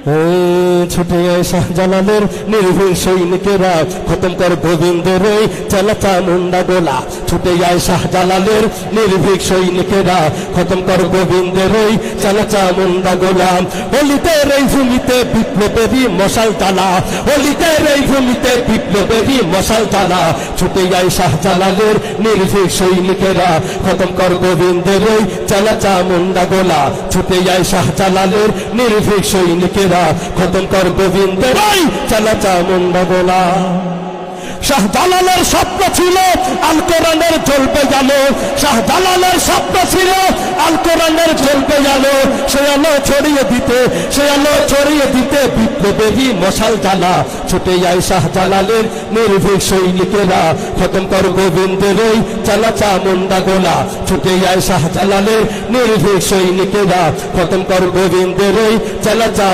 ছুটে আয় শাহজালালের নির্ভীক সৈনিকেরা, খতম কর গোবিন্দের ওই চালাচা মুন্ডা গোলা। ছুটে আয় শাহজালালের নির্ভীক সৈনিকেরা, খতম কর গোবিন্দের ওই চালাচা মুন্ডা গোলা। অলিতের এই ভূমিতে বিপ্লবেরই মশাল জ্বালা, অলিতের এই ভূমিতে বিপ্লবেরই মশাল জ্বালা। ছুটে আয় শাহজালালের নির্ভীক সৈনিকেরা, খতম কর গোবিন্দের ওই চালাচা মুন্ডা গোলা। ছুটে আয় শাহজালালের নির্ভীক সৈনিকেরা, খতম কর গোবিন্দের ওই চালাচা মুন্ডা গোলা। শাহজালালের স্বপ্ন ছিল আল কোরআনের জ্বলবে আলো, শাহজালালের স্বপ্ন ছিল আল কোরআনের জ্বলবে আলো। সে আলো ছড়িয়ে দিতে, সে আলো ছড়িয়ে দিতে বিপ্লবেরই মশাল জ্বালা। ছুটে আয় শাহজালালের নির্ভীক সৈনিকেরা, খতম কর গোবিন্দের ওই চালাচা মুন্ডা গোলা। ছুটে আয় শাহজালালের নির্ভীক সৈনিকেরা, খতম কর গোবিন্দের ওই চালাচা